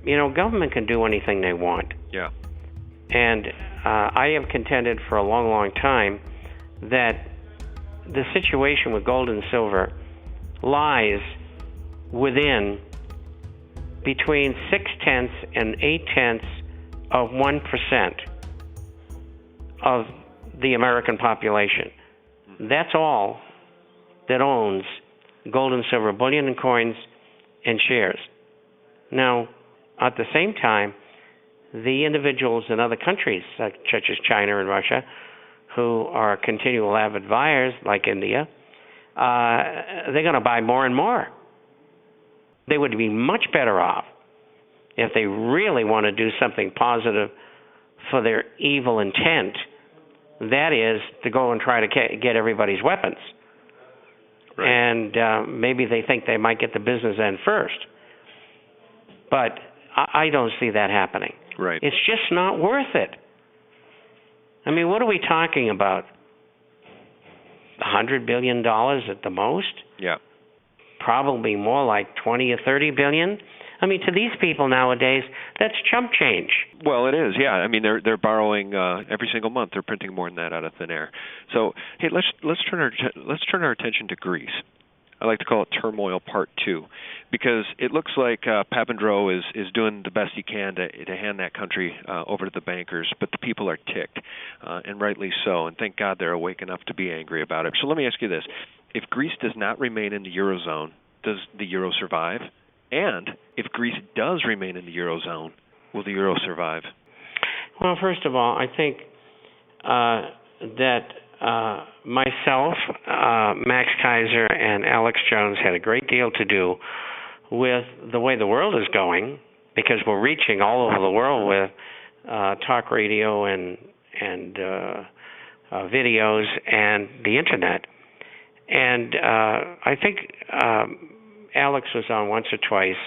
government can do anything they want. Yeah. And I have contended for a long, long time that the situation with gold and silver lies within between 0.6 and 0.8% of the American population. That's all that owns gold and silver, bullion and coins and shares. Now, at the same time, the individuals in other countries, such as China and Russia, who are continual avid buyers, like India, they're going to buy more and more. They would be much better off if they really want to do something positive for their evil intent, that is, to go and try to get everybody's weapons. Right. And maybe they think they might get the business end first. But I don't see that happening. Right. It's just not worth it. I mean, what are we talking about? $100 billion at the most? Yeah. Probably more like 20 or 30 billion. I mean, to these people nowadays, that's chump change. Well, it is, yeah. I mean, they're borrowing every single month. They're printing more than that out of thin air. So, hey, let's turn our attention to Greece. I like to call it Turmoil Part 2, because it looks like Papandreou is doing the best he can to hand that country over to the bankers, but the people are ticked, and rightly so, and thank God they're awake enough to be angry about it. So let me ask you this. If Greece does not remain in the Eurozone, does the Euro survive? And if Greece does remain in the Eurozone, will the Euro survive? Well, first of all, I think that myself, Max Kaiser, and Alex Jones had a great deal to do with the way the world is going, because we're reaching all over the world with talk radio and videos and the internet. And I think Alex was on once or twice.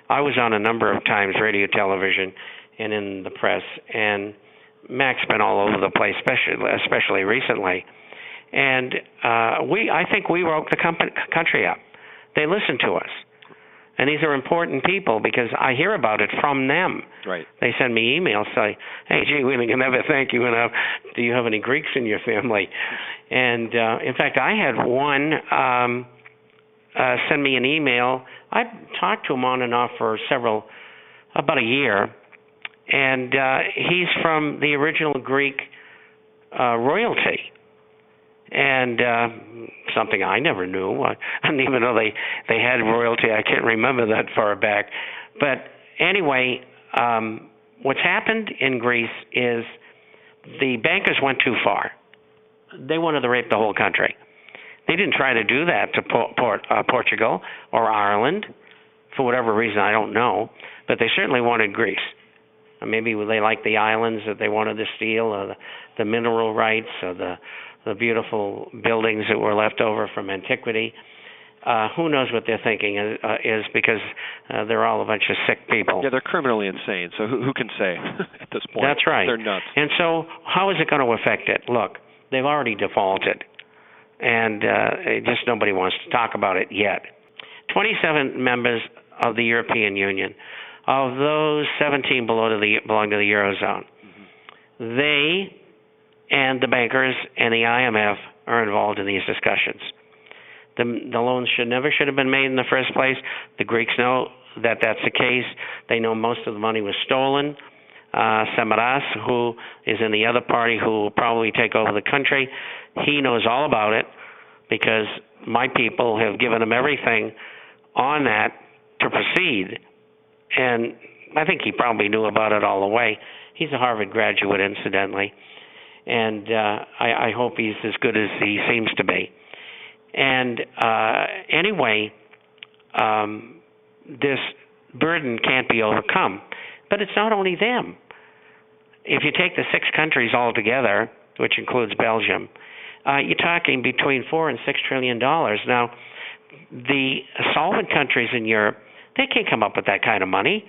I was on a number of times, radio, television, and in the press. And Mac's been all over the place, especially recently. And I think we woke the country up. They listen to us. And these are important people because I hear about it from them. Right. They send me emails saying, hey, gee, we can never thank you enough. Do you have any Greeks in your family? And, in fact, I had one send me an email. I talked to him on and off for about a year. And he's from the original Greek royalty. And something I never knew. I didn't even know they had royalty. I can't remember that far back. But anyway, what's happened in Greece is the bankers went too far. They wanted to rape the whole country. They didn't try to do that to Portugal or Ireland for whatever reason, I don't know. But they certainly wanted Greece. Maybe they liked the islands that they wanted to steal, or the mineral rights, or the beautiful buildings that were left over from antiquity. Who knows what they're thinking is because they're all a bunch of sick people. Yeah, they're criminally insane, so who can say at this point? That's right. They're nuts. And so how is it going to affect it? Look, they've already defaulted, and just nobody wants to talk about it yet. 27 members of the European Union. Of those, 17 belong to the Eurozone. Mm-hmm. They and the bankers and the IMF are involved in these discussions. The loans should have been made in the first place. The Greeks know that that's the case. They know most of the money was stolen. Samaras, who is in the other party, who will probably take over the country, he knows all about it because my people have given him everything on that to proceed. And I think he probably knew about it all the way. He's a Harvard graduate, incidentally. And I hope he's as good as he seems to be. And anyway, this burden can't be overcome. But it's not only them. If you take the 6 countries all together, which includes Belgium, you're talking between $4 and $6 trillion. Now, the solvent countries in Europe, they can't come up with that kind of money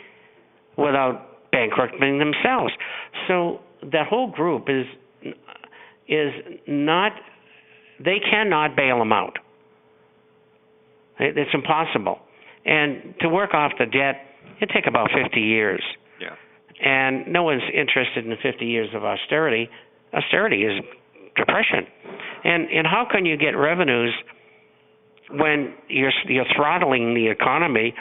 without bankrupting themselves. So that whole group is not, they cannot bail them out. It's impossible. And to work off the debt it'd take about 50 years. Yeah. And no one's interested in 50 years of austerity. Austerity is depression. And how can you get revenues when you're throttling the economy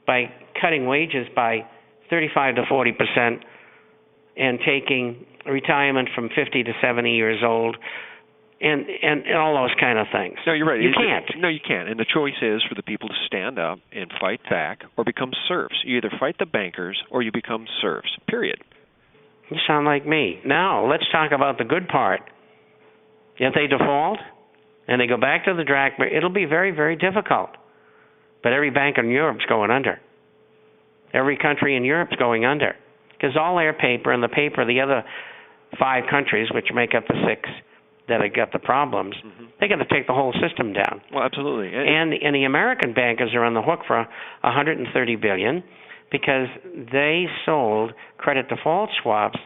by cutting wages by 35 to 40% and taking retirement from 50 to 70 years old and all those kind of things? No, you're right. You can't. No, you can't. And the choice is for the people to stand up and fight back or become serfs. You either fight the bankers or you become serfs, period. You sound like me. Now, let's talk about the good part. If they default and they go back to the drachma, it'll be very, very difficult. But every bank in Europe's going under. Every country in Europe's going under. Because all their paper and the paper of the other 5 countries, which make up the 6 that have got the problems, they're going to take the whole system down. Well, absolutely. And the American bankers are on the hook for $130 billion because they sold credit default swaps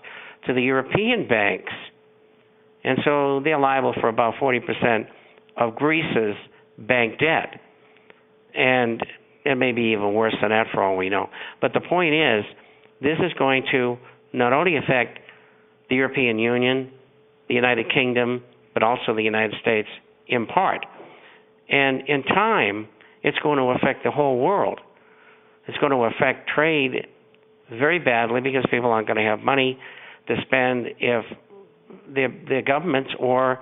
to the European banks. And so they're liable for about 40% of Greece's bank debt. And it may be even worse than that for all we know. But the point is, this is going to not only affect the European Union, the United Kingdom, but also the United States in part. And in time, it's going to affect the whole world. It's going to affect trade very badly because people aren't going to have money to spend if their governments or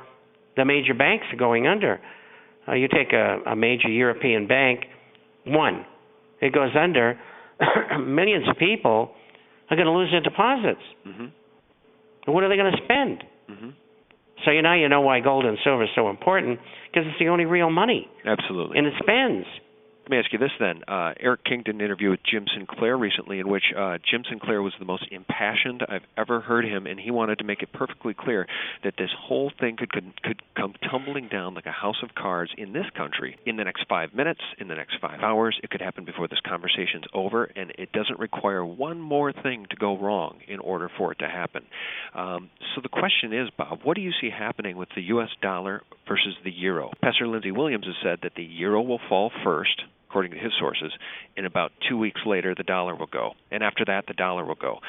the major banks are going under. You take a major European bank, it goes under, millions of people are going to lose their deposits. What are they going to spend? So now you know why gold and silver is so important, because it's the only real money. Absolutely. And it spends. Let me ask you this then. Eric King did an interview with Jim Sinclair recently in which Jim Sinclair was the most impassioned I've ever heard him, and he wanted to make it perfectly clear that this whole thing could come tumbling down like a house of cards in this country in the next 5 minutes, in the next 5 hours. It could happen before this conversation's over, and it doesn't require one more thing to go wrong in order for it to happen. So the question is, Bob, what do you see happening with the U.S. dollar versus the euro? Pastor Lindsey Williams has said that the euro will fall first, according to his sources, and about 2 weeks later the dollar will go. And after that, the dollar will go.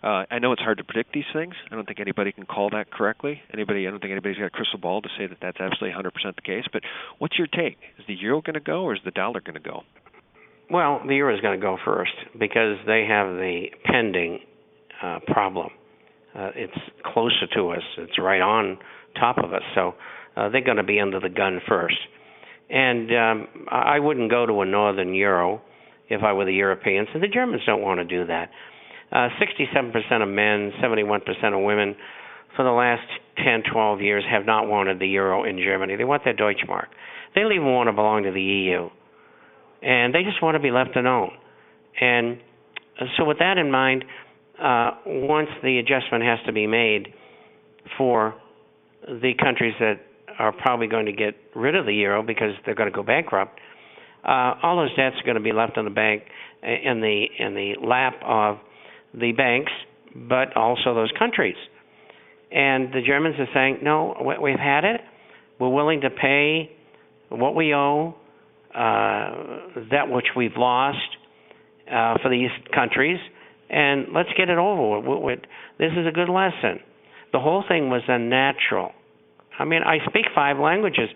I know it's hard to predict these things. I don't think anybody can call that correctly. I don't think anybody's got a crystal ball to say that that's absolutely 100% the case. But what's your take? Is the euro going to go or is the dollar going to go? Well, the euro is going to go first because they have the pending problem. It's closer to us. It's right on top of us. So they're going to be under the gun first. And I wouldn't go to a northern euro if I were the Europeans, and the Germans don't want to do that. 67% of men, 71% of women for the last 10, 12 years have not wanted the euro in Germany. They want their Deutschmark. They don't even want to belong to the EU. And they just want to be left alone. And so with that in mind, once the adjustment has to be made for the countries that are probably going to get rid of the euro because they're going to go bankrupt, all those debts are going to be left in the bank in the lap of the banks, but also those countries. And the Germans are saying, no, we've had it. We're willing to pay what we owe, that which we've lost for these countries, and let's get it over with. This is a good lesson. The whole thing was unnatural. I mean, I speak 5 languages.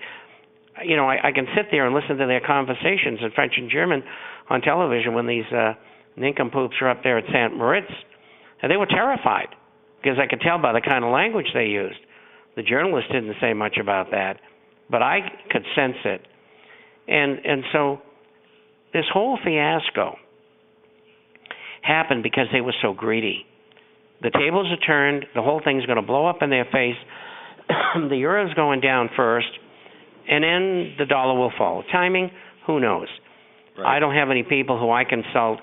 You know, I can sit there and listen to their conversations in French and German on television when these nincompoops are up there at St. Moritz. And they were terrified because I could tell by the kind of language they used. The journalists didn't say much about that, but I could sense it. And so this whole fiasco happened because they were so greedy. The tables are turned. The whole thing's going to blow up in their face. The euro's going down first, and then the dollar will fall. Timing, who knows? Right. I don't have any people who I consult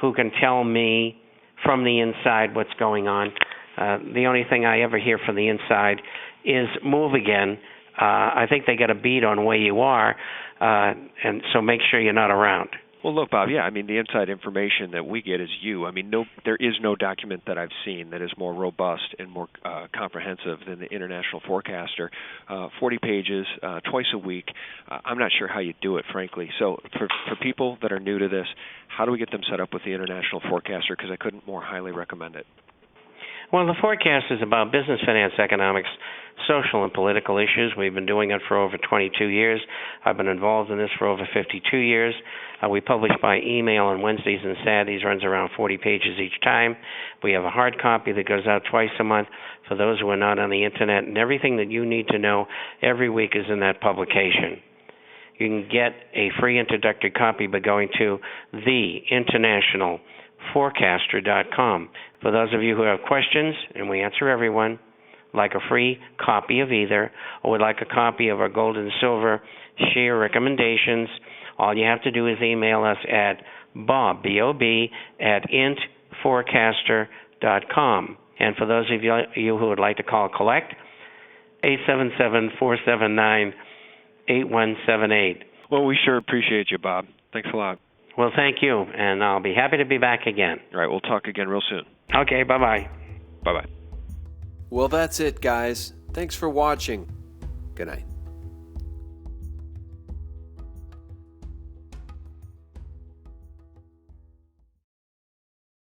who can tell me from the inside what's going on. The only thing I ever hear from the inside is move again. I think they get a beat on where you are, and so make sure you're not around. Well, look, Bob, yeah, I mean, the inside information that we get is you. I mean, there is no document that I've seen that is more robust and more comprehensive than the International Forecaster. 40 pages, twice a week. I'm not sure how you do it, frankly. So for people that are new to this, how do we get them set up with the International Forecaster? Because I couldn't more highly recommend it. Well, the forecast is about business, finance, economics, social and political issues. We've been doing it for over 22 years. I've been involved in this for over 52 years. We publish by email on Wednesdays and Saturdays, runs around 40 pages each time. We have a hard copy that goes out twice a month for those who are not on the Internet, and everything that you need to know every week is in that publication. You can get a free introductory copy by going to theinternationalforecaster.com. For those of you who have questions, and we answer everyone, like a free copy of either, or would like a copy of our gold and silver share recommendations, all you have to do is email us at bob, B-O-B, at intforecaster.com. And for those of you who would like to call collect, 877-479-8178. Well, we sure appreciate you, Bob. Thanks a lot. Well, thank you, and I'll be happy to be back again. All right, we'll talk again real soon. Okay, bye-bye. Bye-bye. Well, that's it, guys. Thanks for watching. Good night.